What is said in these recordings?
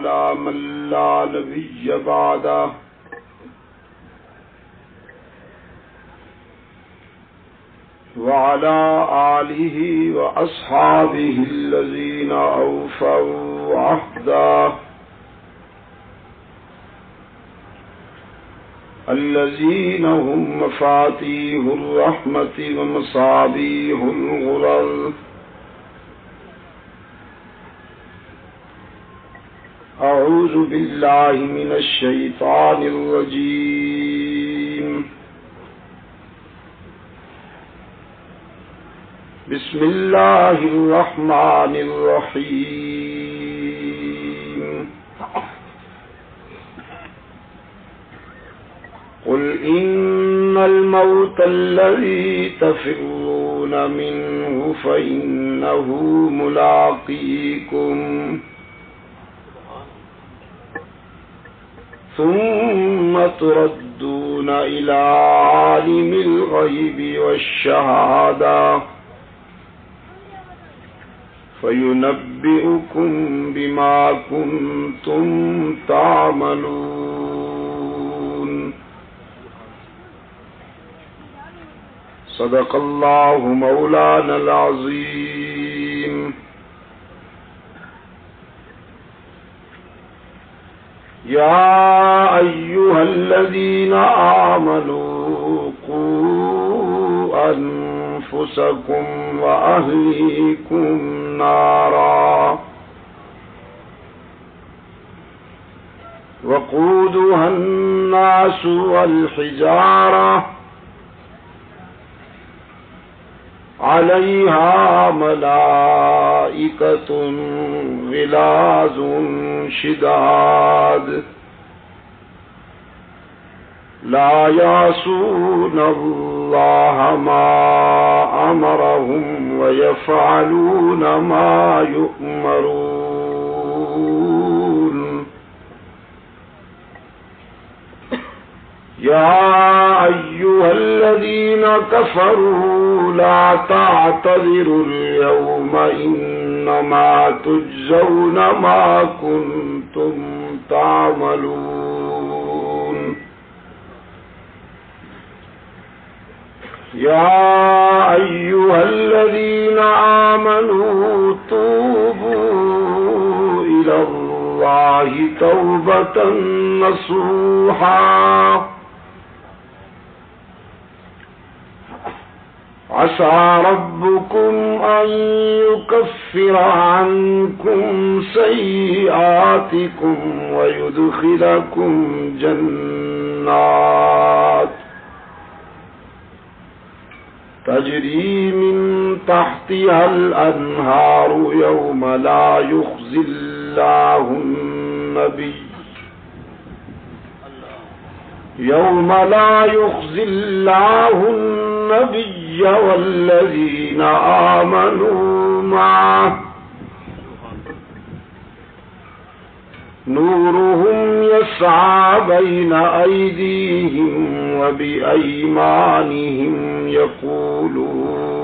على من لا نبي بعده وعلى آله وأصحابه الذين أوفوا عهده الذين هم مفاتيح الرحمة ومصابيح الغرر. أعوذ بالله من الشيطان الرجيم. بسم الله الرحمن الرحيم. قل إن الموت الذي تفرون منه فإنه ملاقيكم ثم تردون إلى عالم الغيب والشهادة فينبئكم بما كنتم تعملون. صدق الله مولانا العظيم. يا أيها الذين آمنوا قوا أنفسكم وأهليكم نارا وقودها الناس والحجارة عليها ملائكة غلاظ شداد لا يعصون الله ما أمرهم ويفعلون ما يؤمرون. يا أيها الذين كفروا لا تعتذروا اليوم إنما تجزون ما كنتم تعملون. يا أيها الذين آمنوا توبوا إلى الله توبة نصوحا عسى ربكم أن يكفر عنكم سيئاتكم ويدخلكم جنات تجري من تحتها الأنهار يوم لا يخزي الله النبي والذين آمنوا معه نورهم يسعى بين أيديهم وبأيمانهم يقولون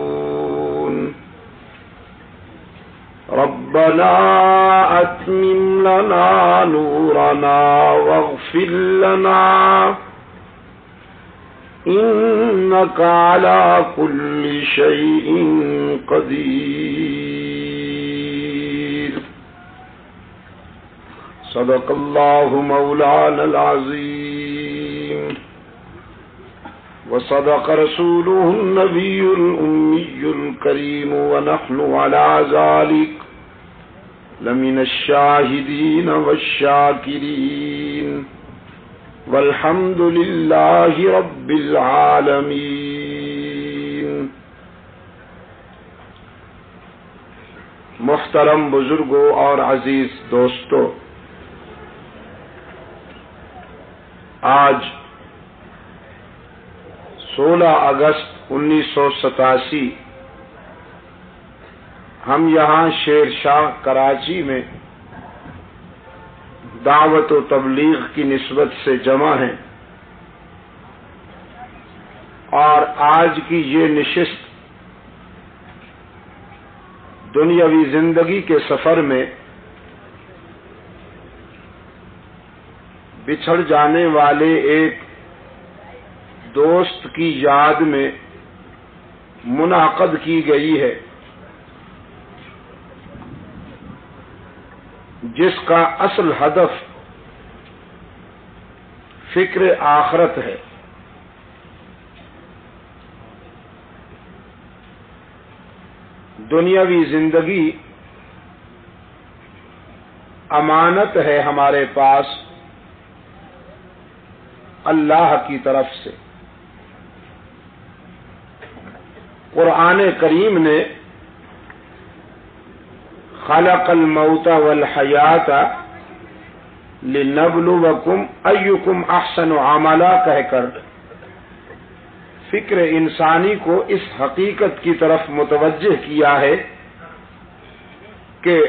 ربنا أتمم لنا نورنا واغفر لنا إنك على كل شيء قدير. صدق الله مولانا العظيم وصدق رسوله النبي الأمي الكريم ونحن على ذلك لمن الشاهدين والشاكرين والحمد لله رب العالمین. محترم بزرگوں اور عزیز دوستو، آج 16 اگست 1987 ہم یہاں شیر شاہ کراچی میں دعوت و تبلیغ کی نسبت سے جمع ہیں، اور آج کی یہ نشست دنیاوی زندگی کے سفر میں بچھڑ جانے والے ایک دوست کی یاد میں منعقد کی گئی ہے، جس کا اصل ہدف فکر آخرت ہے۔ دنیاوی زندگی امانت ہے ہمارے پاس اللہ کی طرف سے۔ قرآن کریم نے خلق الموت والحیات لنبلوکم ایکم احسن عملا کہہ کر فکر انسانی کو اس حقیقت کی طرف متوجہ کیا ہے کہ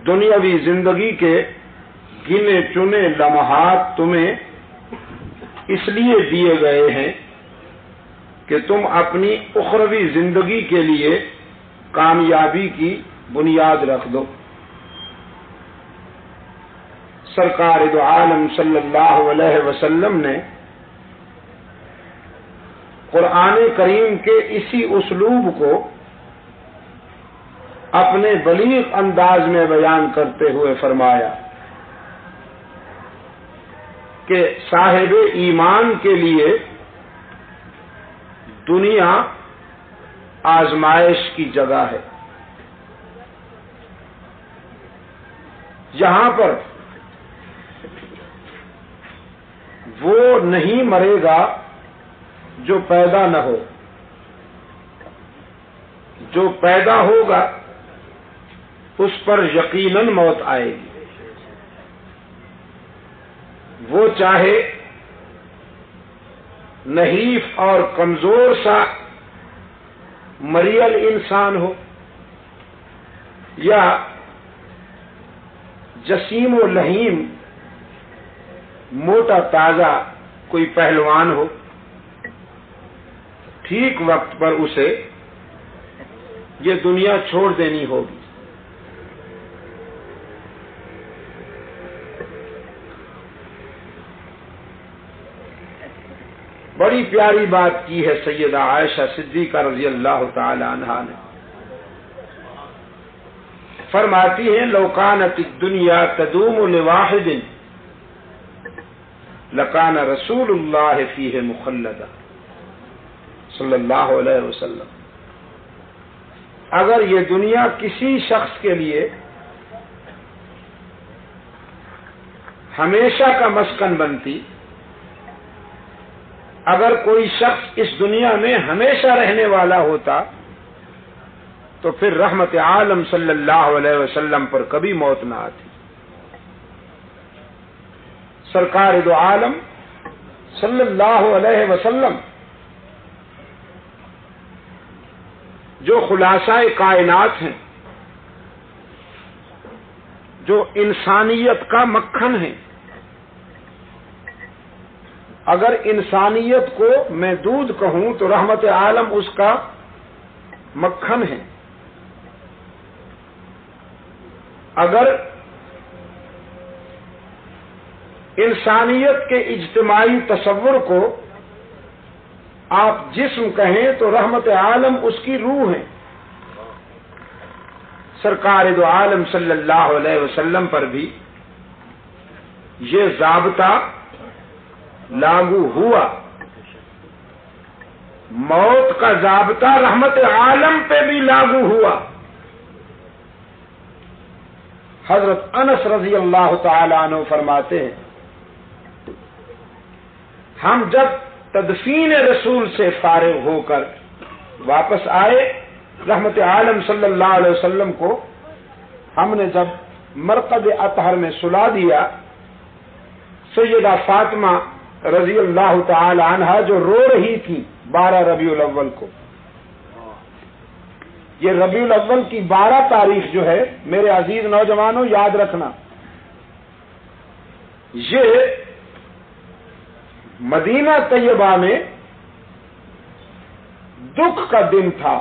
دنیاوی زندگی کے گنے چنے لمحات تمہیں اس لیے دیے گئے ہیں کہ تم اپنی اخروی زندگی کے لیے کامیابی کی بنیاد رکھ دو۔ سرکار دو عالم صلی اللہ علیہ وسلم نے قرآن کریم کے اسی اسلوب کو اپنے بلیغ انداز میں بیان کرتے ہوئے فرمایا کہ صاحب ایمان کے لیے دنیا آزمائش کی جگہ ہے، جہاں پر وہ نہیں مرے گا جو پیدا نہ ہو، جو پیدا ہوگا اس پر یقیناً موت آئے گی، وہ چاہے نحیف اور کمزور سا مریل انسان ہو یا جسیم و لحیم موٹا تازہ کوئی پہلوان ہو، ٹھیک وقت پر اسے یہ دنیا چھوڑ دینی ہوگی۔ بڑی پیاری بات کی ہے سیدہ عائشہ صدیقہ رضی اللہ تعالی عنہا نے، فرماتی ہیں لو کانت الدنیا تدوم لواحد لکان رسول اللہ فیہ مخلدا صلی اللہ علیہ وسلم۔ اگر یہ دنیا کسی شخص کے لیے ہمیشہ کا مسکن بنتی، اگر کوئی شخص اس دنیا میں ہمیشہ رہنے والا ہوتا تو پھر رحمت عالم صلی اللہ علیہ وسلم پر کبھی موت نہ آتی۔ سرکار دو عالم صلی اللہ علیہ وسلم جو خلاصہ کائنات ہیں، جو انسانیت کا مکھن ہیں، اگر انسانیت کو میں دودھ کہوں تو رحمت عالم اس کا مکھن ہے، اگر انسانیت کے اجتماعی تصور کو آپ جسم کہیں تو رحمت عالم اس کی روح ہے۔ سرکار دو عالم صلی اللہ علیہ وسلم پر بھی یہ ضابطہ لاگو ہوا، موت کا ضابطہ رحمت عالم پہ بھی لاگو ہوا۔ حضرت انس رضی اللہ تعالی عنہ فرماتے ہیں ہم جب تدفین رسول سے فارغ ہو کر واپس آئے، رحمت عالم صلی اللہ علیہ وسلم کو ہم نے جب مرقد اطہر میں سلا دیا، سیدہ فاطمہ رضی اللہ تعالی عنہا جو رو رہی تھی 12 ربیع الاول کو، یہ ربیع الاول کی 12 تاریخ جو ہے میرے عزیز نوجوانوں یاد رکھنا، یہ مدینہ طیبہ میں دکھ کا دن تھا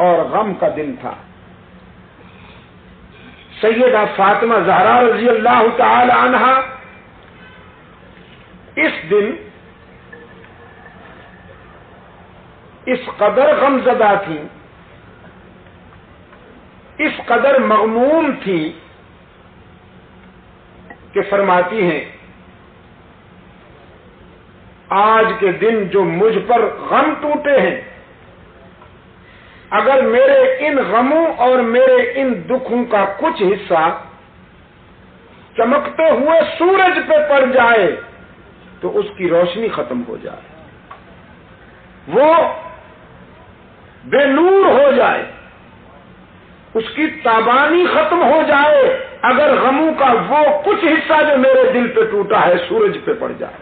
اور غم کا دن تھا۔ سیدہ فاطمہ زہرا رضی اللہ تعالی عنہا اس دن اس قدر غمزدہ تھی، اس قدر مغموم تھی کہ فرماتی ہیں آج کے دن جو مجھ پر غم ٹوٹے ہیں، اگر میرے ان غموں اور میرے ان دکھوں کا کچھ حصہ چمکتے ہوئے سورج پہ پڑ جائے تو اس کی روشنی ختم ہو جائے، وہ بے نور ہو جائے، اس کی تابانی ختم ہو جائے، اگر غموں کا وہ کچھ حصہ جو میرے دل پہ ٹوٹا ہے سورج پہ پڑ جائے۔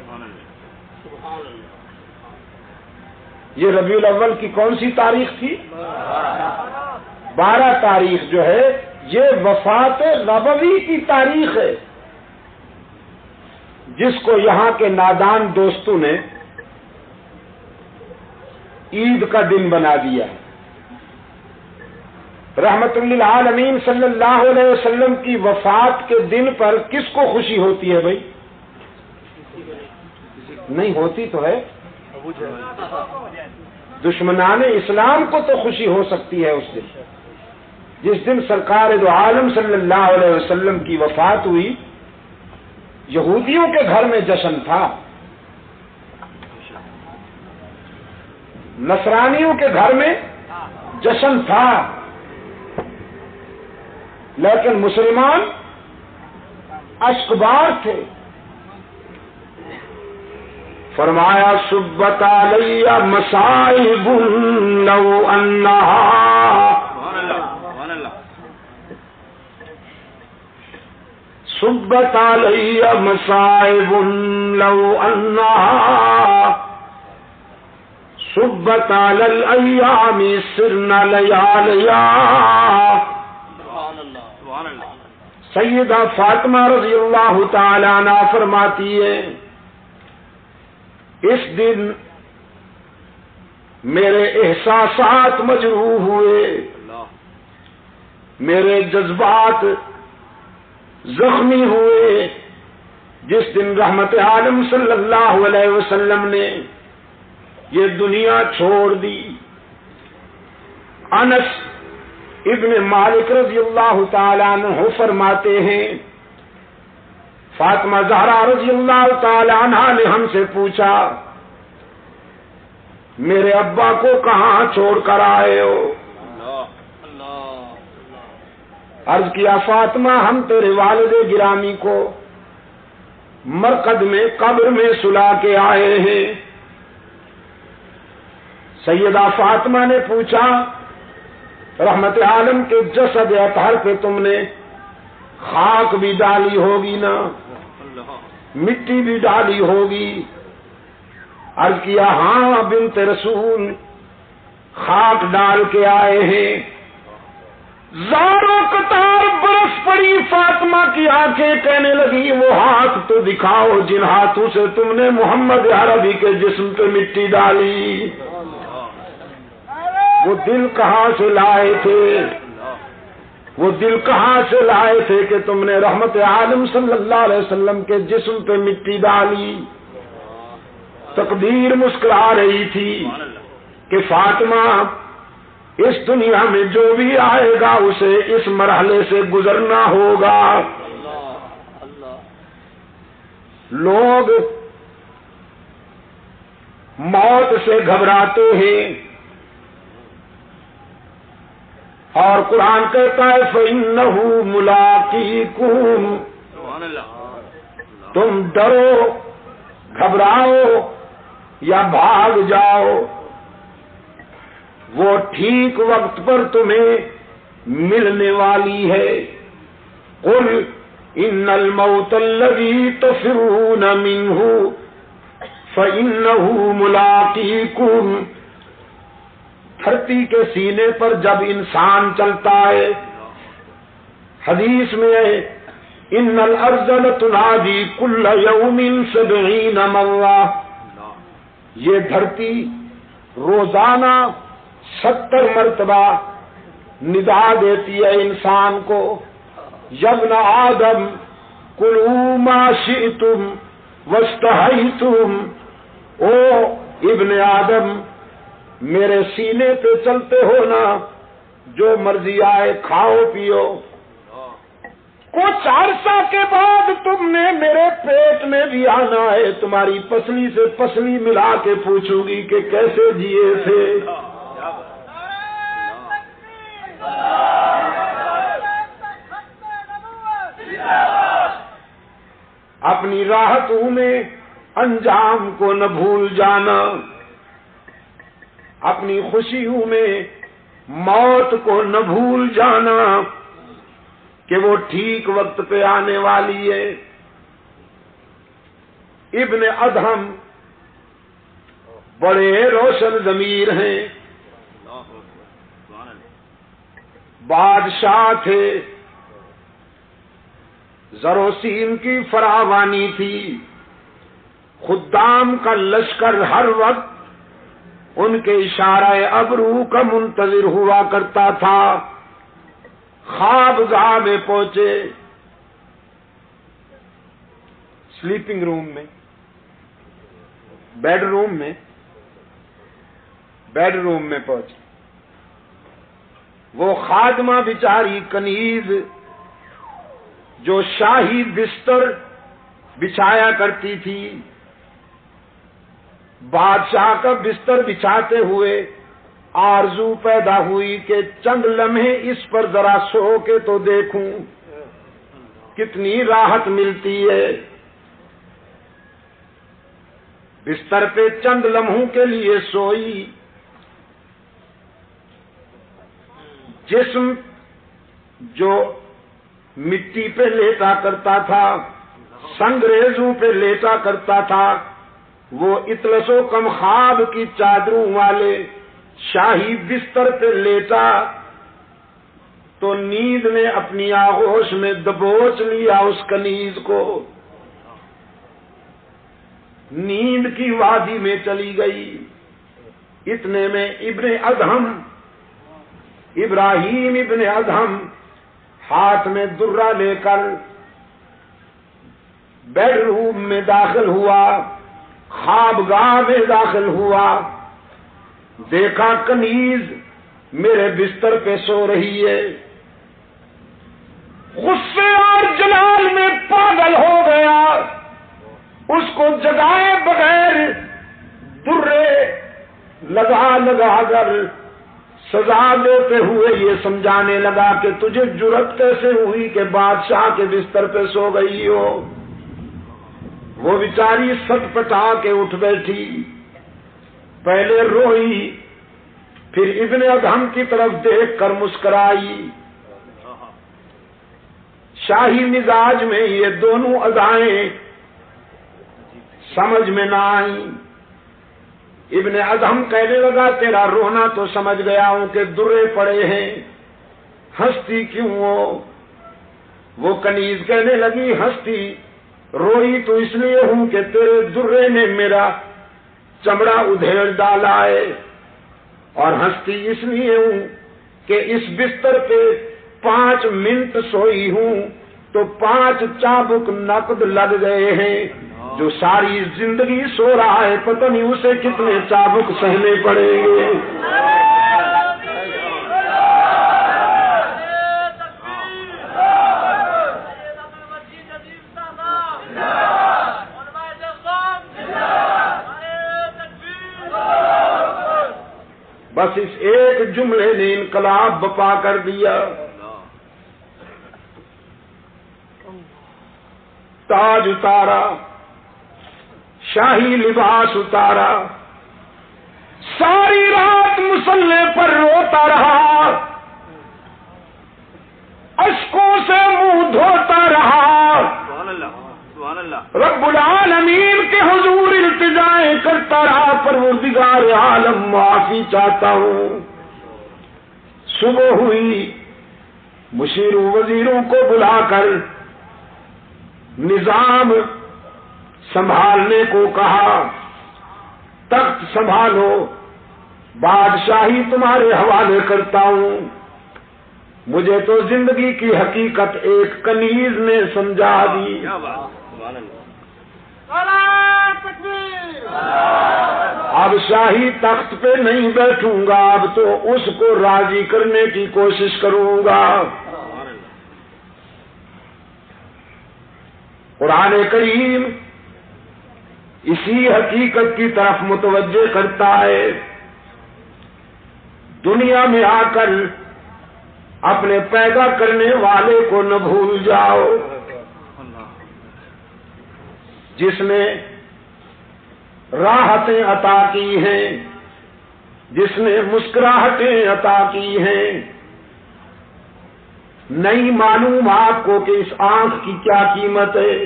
یہ ربیع الاول کی کون سی تاریخ تھی؟ 12 تاریخ جو ہے یہ وفات نبوی کی تاریخ ہے، جس کو یہاں کے نادان دوستوں نے عید کا دن بنا دیا ہے۔ رحمت للعالمین صلی اللہ علیہ وسلم کی وفات کے دن پر کس کو خوشی ہوتی ہے بھائی؟ نہیں ہوتی تو ہے، دشمنان اسلام کو تو خوشی ہو سکتی ہے اس دن، جس دن سرکار دو عالم صلی اللہ علیہ وسلم کی وفات ہوئی۔ یہودیوں کے گھر میں جشن تھا، نصرانیوں کے گھر میں جشن تھا، لیکن مسلمان اشکبار تھے۔ فرمایا صبت علی مصائب لو انہا، صبت علی مصائب لو انہا، صبت علی الایام سرنا لیالیا۔ سیدہ فاطمہ رضی اللہ تعالی عنہ فرماتی ہے اس دن میرے احساسات مجروح ہوئے، میرے جذبات زخمی ہوئے، جس دن رحمت عالم صلی اللہ علیہ وسلم نے یہ دنیا چھوڑ دی۔ انس ابن مالک رضی اللہ تعالیٰ عنہ فرماتے ہیں فاطمہ زہرا رضی اللہ تعالیٰ عنہ نے ہم سے پوچھا میرے ابا کو کہاں چھوڑ کر آئے ہو؟ عرض کیا فاطمہ ہم تیرے والد گرامی کو مرقد میں قبر میں سلا کے آئے ہیں۔ سیدہ فاطمہ نے پوچھا رحمت عالم کے جسد اطہر پہ تم نے خاک بھی ڈالی ہوگی نا، مٹی بھی ڈالی ہوگی؟ عرض کیا ہاں بنت رسول خاک ڈال کے آئے ہیں۔ زاروں قطار برس پڑی، فاطمہ کی آنکھیں کہنے لگی وہ ہاتھ تو دکھاؤ جن ہاتھوں سے تم نے محمد عربی کے جسم پہ مٹی ڈالی، وہ دل کہاں سے لائے تھے، وہ دل کہاں سے لائے تھے کہ تم نے رحمت عالم صلی اللہ علیہ وسلم کے جسم پہ مٹی ڈالی؟ تقدیر مسکرا رہی تھی کہ فاطمہ اس دنیا میں جو بھی آئے گا اسے اس مرحلے سے گزرنا ہوگا۔ لوگ موت سے گھبراتے ہیں اور قرآن کہتا ہے فَإِنَّهُ مُلَاقِيكُمْ، تم ڈرو، گھبراؤ یا بھاگ جاؤ، وہ ٹھیک وقت پر تمہیں ملنے والی ہے۔ قُلْ إِنَّ الْمَوْتَ الَّذِي تَفِرُّونَ مِنْهُ فَإِنَّهُ مُلَاقِيكُمْ۔ دھرتی کے سینے پر جب انسان چلتا ہے، حدیث میں ان الارض لتنادی کل یوم 70 مرہ، یہ دھرتی روزانہ 70 مرتبہ ندا دیتی ہے انسان کو، یبن آدم کلوا ما شئتم واستحیتم، او ابن آدم میرے سینے پہ چلتے ہو نا، جو مرضی آئے کھاؤ پیو۔ کچھ عرصہ کے بعد تم نے میرے پیٹ میں بھی آنا ہے، تمہاری پسلی سے پسلی ملا کے پوچھوں گی کہ کیسے جیے تھے۔ اپنی راحتوں میں انجام کو نہ بھول جانا، اپنی خوشیوں میں موت کو نہ بھول جانا کہ وہ ٹھیک وقت پہ آنے والی ہے۔ ابن ادہم بڑے روشن ضمیر ہیں، بادشاہ تھے، زر و سیم کی فراوانی تھی، خدام کا لشکر ہر وقت ان کے اشارہ ابرو کا منتظر ہوا کرتا تھا۔ خواب گاہ میں پہنچے، سلیپنگ روم میں، بیڈ روم میں پہنچے۔ وہ خادمہ بیچاری کنیز جو شاہی بستر بچھایا کرتی تھی، بادشاہ کا بستر بچھاتے ہوئے آرزو پیدا ہوئی کہ چند لمحے اس پر ذرا سو کے تو دیکھوں کتنی راحت ملتی ہے۔ بستر پہ چند لمحوں کے لیے سوئی، جسم جو مٹی پہ لیٹا کرتا تھا، سنگریزوں پہ لیٹا کرتا تھا، وہ اطلس و کم خواب کی چادروں والے شاہی بستر پہ لیٹا تو نیند نے اپنی آغوش میں دبوچ لیا اس کنیز کو، نیند کی وادی میں چلی گئی۔ اتنے میں ابن ادہم، ابراہیم ابن ادہم ہاتھ میں درہ لے کر بیڈ روم میں داخل ہوا، خوابگاہ میں داخل ہوا، دیکھا کنیز میرے بستر پہ سو رہی ہے، غصے اور جلال میں پاگل ہو گیا، اس کو جگائے بغیر درے لگا کر سزا دیتے ہوئے یہ سمجھانے لگا کہ تجھے جرأت کیسے ہوئی کہ بادشاہ کے بستر پہ سو گئی ہو۔ وہ بیچاری سٹ پٹا کے اٹھ بیٹھی، پہلے روئی، پھر ابن ادہم کی طرف دیکھ کر مسکرائی۔ شاہی مزاج میں یہ دونوں ادائیں سمجھ میں نہ آئیں۔ ابن ادہم کہنے لگا تیرا رونا تو سمجھ گیا ہوں کہ درے پڑے ہیں، ہنستی کیوں ہو؟ وہ کنیز کہنے لگی ہنستی روئی تو اس لیے ہوں کہ تیرے درے نے میرا چمڑا ادھیڑ ڈالا ہے، اور ہنستی اس لیے ہوں کہ اس بستر پہ 5 منٹ سوئی ہوں تو 5 چابک نقد لگ گئے ہیں، جو ساری زندگی سو رہا ہے پتہ نہیں اسے کتنے چابک سہنے پڑیں گے۔ بس اس ایک جملے نے انقلاب بپا کر دیا۔ تاج اتارا، شاہی لباس اتارا، ساری رات مصلے پر روتا رہا، اشکوں سے منہ دھوتا رہا، رب العالمین کے حضور التجائیں کرتا رہا، پروردگار عالم معافی چاہتا ہوں۔ صبح ہوئی، مشیروں وزیروں کو بلا کر نظام سنبھالنے کو کہا، تخت سنبھالو، بادشاہی تمہارے حوالے کرتا ہوں۔ مجھے تو زندگی کی حقیقت ایک کنیز نے سمجھا دی۔ اب شاہی تخت پہ نہیں بیٹھوں گا، اب تو اس کو راضی کرنے کی کوشش کروں گا۔ قرآن کریم اسی حقیقت کی طرف متوجہ کرتا ہے۔ دنیا میں آ کر اپنے پیدا کرنے والے کو نہ بھول جاؤ، جس نے راحتیں عطا کی ہیں، جس نے مسکراہٹیں عطا کی ہیں۔ نہیں معلوم آپ کو کہ اس آنکھ کی کیا قیمت ہے،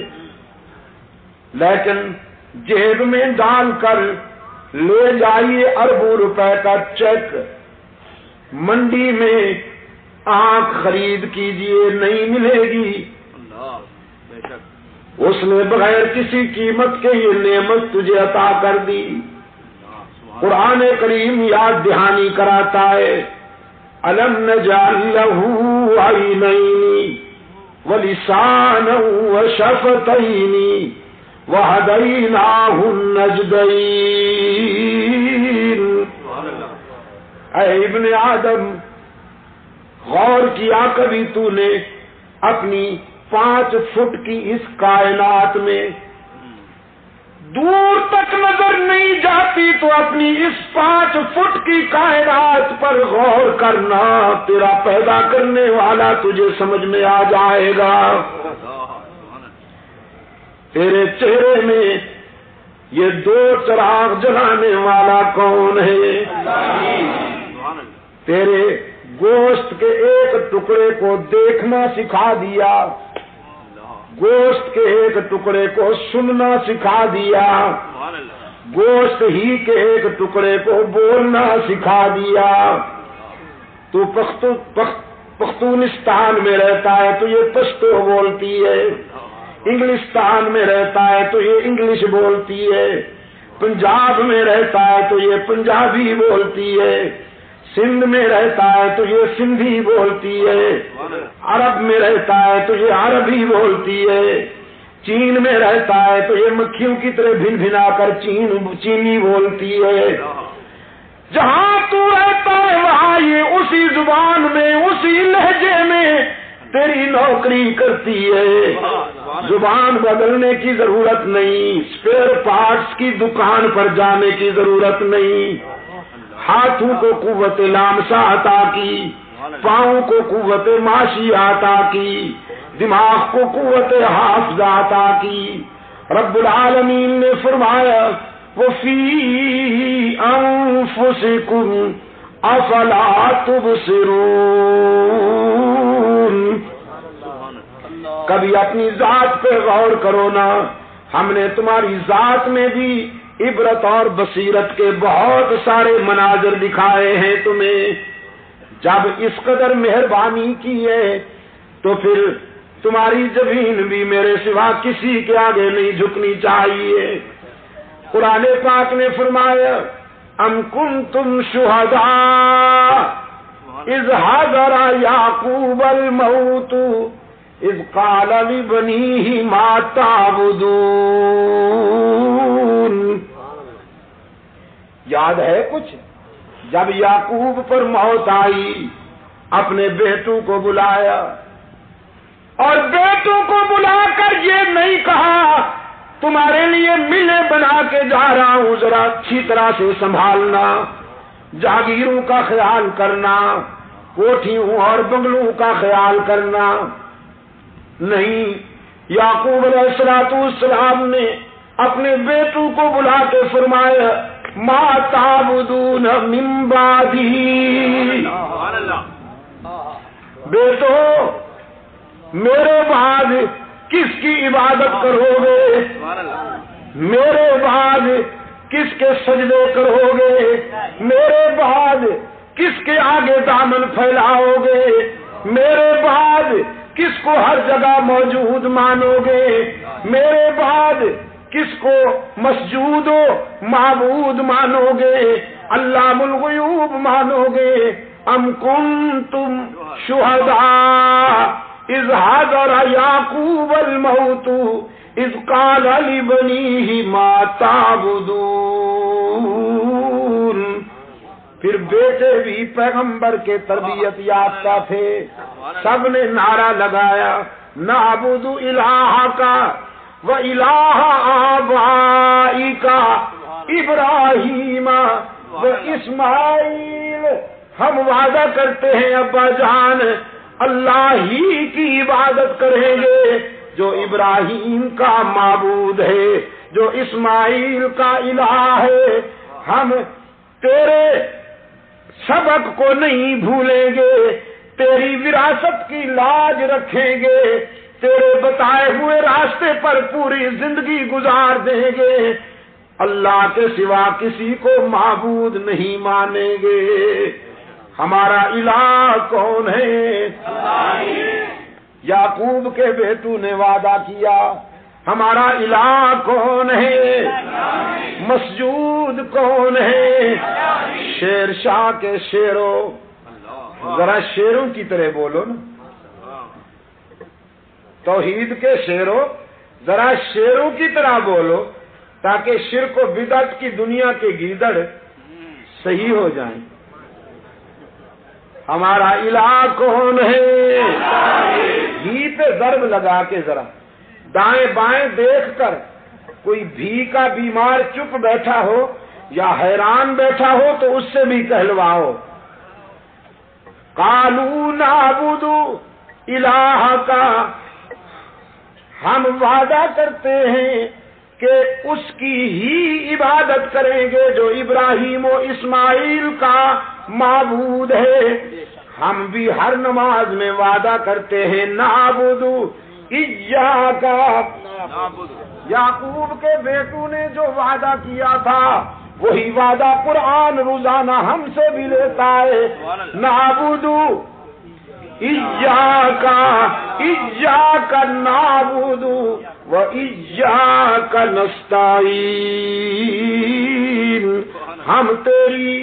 لیکن جیب میں ڈال کر لے جائیے اربوں روپے کا چیک، منڈی میں آنکھ خرید کیجئے، نہیں ملے گی۔ اس نے بغیر کسی قیمت کے یہ نعمت تجھے عطا کر دی۔ قرآن کریم یاد دہانی کراتا ہے، أَلَمْ نَجْعَلْ لَهُ عَيْنَيْنِ وَلِسَانًا وَشَفَتَيْنِ وَهَدَيْنَاهُ النَّجْدَيْنِ۔ اے ابن آدم، غور کیا کبھی تو نے اپنی 5 فٹ کی اس کائنات میں دور تک نظر نہیں جاتی تو اپنی اس 5 فٹ کی کائنات پر غور کرنا، تیرا پیدا کرنے والا تجھے سمجھ میں آ جائے گا۔ تیرے چہرے میں یہ 2 چراغ جلانے والا کون ہے؟ تیرے گوشت کے ایک ٹکڑے کو دیکھنا سکھا دیا، گوشت کے ایک ٹکڑے کو سننا سکھا دیا، گوشت ہی کے ایک ٹکڑے کو بولنا سکھا دیا۔ تو پختونستان میں رہتا ہے تو یہ پشتو بولتی ہے، انگلستان میں رہتا ہے تو یہ انگلش بولتی ہے، پنجاب میں رہتا ہے تو یہ پنجابی بولتی ہے، سندھ میں رہتا ہے تو یہ سندھی بولتی ہے، عرب میں رہتا ہے تو یہ عربی بولتی ہے، چین میں رہتا ہے تو یہ مکھیوں کی طرح بھن بھنا کر چینی بولتی ہے۔ جہاں تو رہتا ہے وہاں یہ اسی زبان میں، اسی لہجے میں تیری نوکری کرتی ہے۔ زبان بدلنے کی ضرورت نہیں، اسپیئر پارٹس کی دکان پر جانے کی ضرورت نہیں۔ ہاتھوں کو قوت لامسا عطا کی، پاؤں کو قوت ماشی عطا کی، دماغ کو قوت حافظہ عطا کی۔ رب العالمین نے فرمایا وَفِي أَنفُسِكُمْ أَفَلَا تُبْصِرُونَ۔ کبھی اپنی ذات پہ غور کرو نا، ہم نے تمہاری ذات میں بھی عبرت اور بصیرت کے بہت سارے مناظر دکھائے ہیں تمہیں۔ جب اس قدر مہربانی کی ہے تو پھر تمہاری جبین بھی میرے سوا کسی کے آگے نہیں جھکنی چاہیے۔ قرآن پاک نے فرمایا ام کنتم شہداء اذ حضر یعقوب الموت اذ قال لبنیہ ما تعبدون۔ یاد ہے کچھ؟ جب یعقوب پر موت آئی، اپنے بیٹوں کو بلایا اور بیٹوں کو بلا کر یہ نہیں کہا تمہارے لیے ملیں بنا کے جا رہا ہوں، ذرا اچھی طرح سے سنبھالنا، جاگیروں کا خیال کرنا، کوٹھیوں اور بنگلوں کا خیال کرنا۔ نہیں، یعقوب علیہ السلام نے اپنے بیٹوں کو بلا کے فرمایا ما تعبدون من بعدی، بیٹو میرے بعد کس کی عبادت کرو گے، میرے بعد کس کے سجدے کرو گے، میرے بعد کس کے آگے دامن پھیلاؤ گے، میرے بعد کس کو ہر جگہ موجود مانو گے، میرے بعد کس کو مسجود و معبود مانو گے، علام الغیوب مانو گے، ام کنتم شہداء اذ حضر یعقوب الموت اذ قال لبنیہ ما تعبدون۔ پھر بیٹے بھی پیغمبر کے تربیت یافتہ تھے، سب نے نعرہ لگایا نعبد الہک و الہ آبائک ابراہیم و اسماعیل، ہم وعدہ کرتے ہیں ابا جان اللہ ہی کی عبادت کریں گے جو ابراہیم کا معبود ہے، جو اسماعیل کا الہ ہے۔ ہم تیرے سبق کو نہیں بھولیں گے، تیری وراثت کی لاج رکھیں گے، تیرے بتائے ہوئے راستے پر پوری زندگی گزار دیں گے، اللہ کے سوا کسی کو معبود نہیں مانیں گے۔ ہمارا الہ کون ہے؟ یعقوب کے بیٹوں نے وعدہ کیا ہمارا الہ کون ہے؟ مسجود کون ہے؟ شیر شاہ کے شیروں، ذرا شیروں کی طرح بولو نا، توحید کے شیروں ذرا شیروں کی طرح بولو تاکہ شرک و بدعت کی دنیا کے گیدڑ صحیح ہو جائیں۔ ہمارا الہ کون ہے؟ ہی پہ ضرب لگا کے ذرا دائیں بائیں دیکھ کر کوئی بھی کا بیمار چپ بیٹھا ہو یا حیران بیٹھا ہو تو اس سے بھی کہلواؤ قالوا نعبد الہک، ہم وعدہ کرتے ہیں کہ اس کی ہی عبادت کریں گے جو ابراہیم و اسماعیل کا معبود ہے۔ ہم بھی ہر نماز میں وعدہ کرتے ہیں نعبد ایاک، یعقوب کے بیٹوں نے جو وعدہ کیا تھا وہی وعدہ قرآن روزانہ ہم سے بھی لیتا ہے نعبد ایاک، ایاک نعبد و ایاک نستعین، ہم تیری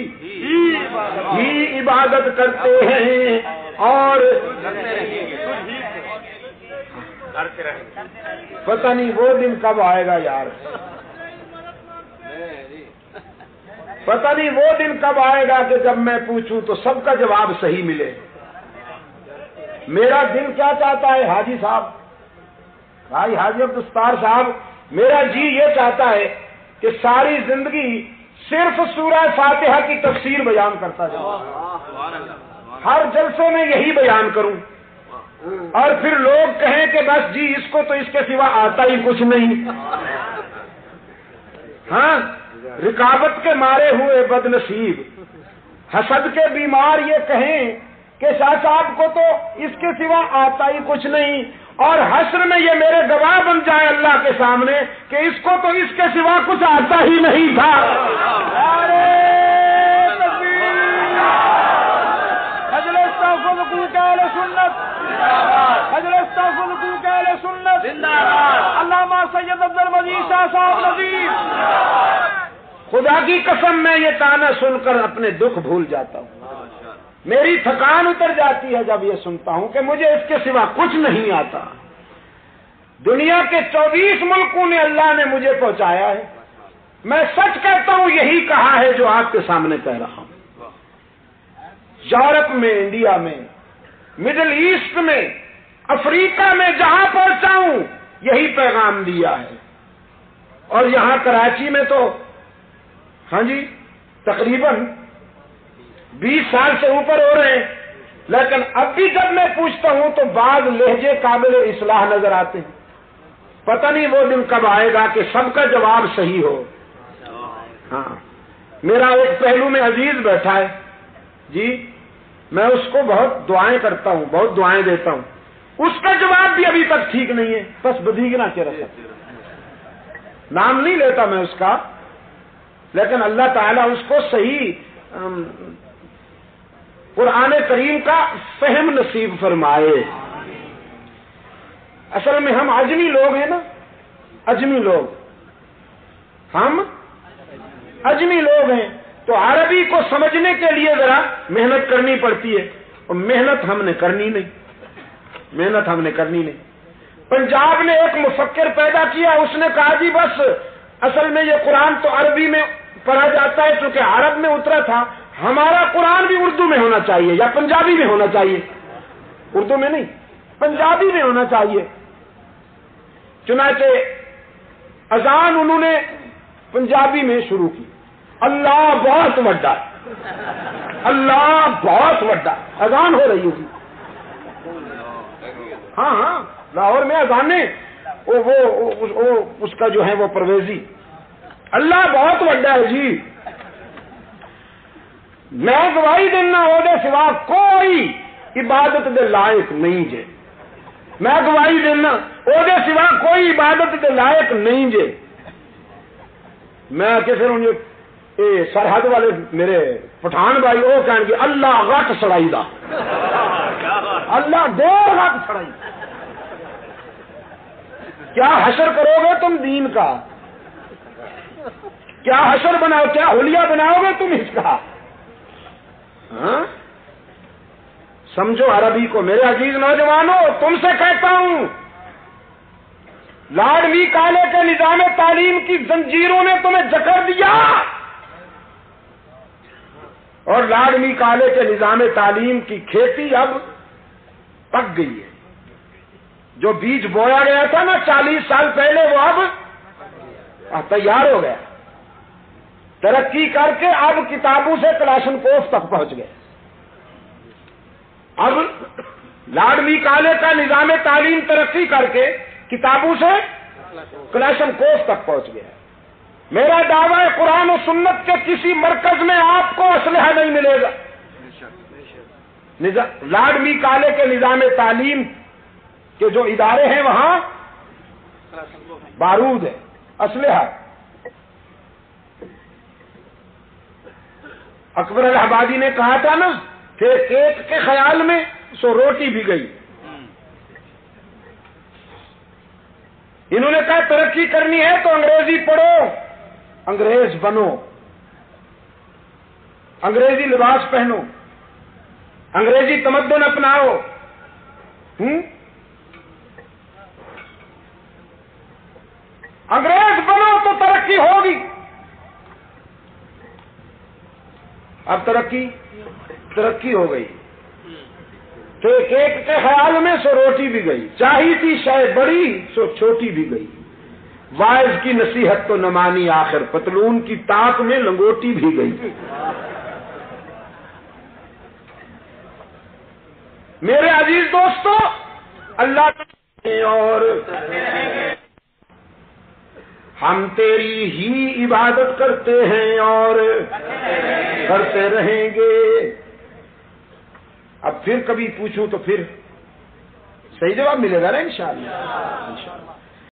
ہی عبادت کرتے ہیں اور پتہ نہیں وہ دن کب آئے گا یار، پتہ نہیں وہ دن کب آئے گا کہ جب میں پوچھوں تو سب کا جواب صحیح ملے۔ میرا دل کیا چاہتا ہے حاجی صاحب، بھائی حاجی عبدالستار صاحب، میرا جی یہ چاہتا ہے کہ ساری زندگی صرف سورہ فاتحہ کی تفسیر بیان کرتا جاؤں، ہر جلسے میں یہی بیان کروں اور پھر لوگ کہیں کہ بس جی اس کو تو اس کے سوا آتا ہی کچھ نہیں۔ ہاں، رکاوٹ کے مارے ہوئے بد نصیب، حسد کے بیمار یہ کہیں کہ شاہ صاحب کو تو اس کے سوا آتا ہی کچھ نہیں، اور حشر میں یہ میرے گواہ بن جائے اللہ کے سامنے کہ اس کو تو اس کے سوا کچھ آتا ہی نہیں تھا۔ علامہ سید عبدالمجید شاہ صاحب نظیر، خدا کی قسم میں یہ تانا سن کر اپنے دکھ بھول جاتا ہوں، میری تھکان اتر جاتی ہے جب یہ سنتا ہوں کہ مجھے اس کے سوا کچھ نہیں آتا۔ دنیا کے 24 ملکوں نے اللہ نے مجھے پہنچایا ہے، میں سچ کہتا ہوں یہی کہا ہے جو آپ کے سامنے کہہ رہا ہوں۔ یورپ میں، انڈیا میں، مڈل ایسٹ میں، افریقہ میں جہاں پہنچا ہوں یہی پیغام دیا ہے، اور یہاں کراچی میں تو ہاں جی تقریباً 20 سال سے اوپر ہو رہے ہیں، لیکن اب بھی جب میں پوچھتا ہوں تو بعض لہجے قابل اصلاح نظر آتے ہیں۔ پتہ نہیں وہ دن کب آئے گا کہ سب کا جواب صحیح ہو۔ ہاں، میرا ایک پہلو میں عزیز بیٹھا ہے جی، میں اس کو بہت دعائیں کرتا ہوں، بہت دعائیں دیتا ہوں، اس کا جواب بھی ابھی تک ٹھیک نہیں ہے، بس بدیگنا کے رکھا، نام نہیں لیتا میں اس کا، لیکن اللہ تعالیٰ اس کو صحیح قرآن کریم کا فہم نصیب فرمائے۔ اصل میں ہم عجمی لوگ ہیں نا، عجمی لوگ، ہم عجمی لوگ ہیں، تو عربی کو سمجھنے کے لیے ذرا محنت کرنی پڑتی ہے، اور محنت ہم نے کرنی نہیں، پنجاب نے ایک مفکر پیدا کیا، اس نے کہا جی بس اصل میں یہ قرآن تو عربی میں پڑھا جاتا ہے چونکہ عرب میں اترا تھا، ہمارا قرآن بھی اردو میں ہونا چاہیے یا پنجابی میں ہونا چاہیے، اردو میں نہیں پنجابی میں ہونا چاہیے۔ چنانچہ اذان انہوں نے پنجابی میں شروع کی، اللہ بہت وڈا، اللہ بہت وڈا، اذان ہو رہی ہوگی، ہاں لاہور میں اذانیں، وہ اس کا جو ہے وہ پرویزی، اللہ بہت وڈا ہے جی، میں گواہی دینا وہ دے سوا کوئی عبادت دے لائق نہیں جے، میں گواہی دینا وہ دے سوا کوئی عبادت دے لائق نہیں جے۔ میں کہ پھر سرحد والے میرے پٹھان بھائی وہ کہیں گے اللہ غٹ سڑائی دا، اللہ دیر غٹ سڑائی، کیا حشر کرو گے تم دین کا، کیا حشر بناؤ، کیا حلیہ بناؤ گے تم اس کا؟ ہاں سمجھو عربی کو۔ میرے عزیز نوجوانوں، تم سے کہتا ہوں، لاڈلی کالے کے نظام تعلیم کی زنجیروں نے تمہیں جکڑ دیا، اور لاڈلی کالے کے نظام تعلیم کی کھیتی اب پک گئی ہے، جو بیج بویا گیا تھا نا 40 سال پہلے وہ اب تیار ہو گیا، ترقی کر کے اب کتابوں سے کلاشن کوف تک پہنچ گئے۔ اب لاڈلی کالے کا نظام تعلیم ترقی کر کے کتابوں سے کلاشن کوف تک پہنچ گیا۔ میرا دعویٰ ہے قرآن و سنت کے کسی مرکز میں آپ کو اسلحہ نہیں ملے گا، لاڈلی کالے کے نظام تعلیم کے جو ادارے ہیں وہاں بارود ہے، اسلحہ۔ اکبر الہبادی نے کہا تھا نا کہ ایک کے خیال میں سو روٹی بھی گئی، انہوں نے کہا ترقی کرنی ہے تو انگریزی پڑھو، انگریز بنو، انگریزی لباس پہنو، انگریزی تمدن اپناؤ، انگریز بنو تو ترقی ہوگی۔ اب ترقی ہو گئی تو ایک کے خیال میں سو روٹی بھی گئی، چاہی تھی شے بڑی سو چھوٹی بھی گئی، وائز کی نصیحت تو نہ مانی آخر پتلون کی تاک میں لنگوٹی بھی گئی۔ میرے عزیز دوستو، اللہ اور ہم تیری ہی عبادت کرتے ہیں اور کرتے رہیں گے۔ اب پھر کبھی پوچھوں تو پھر صحیح جواب ملے گا نا انشاءاللہ۔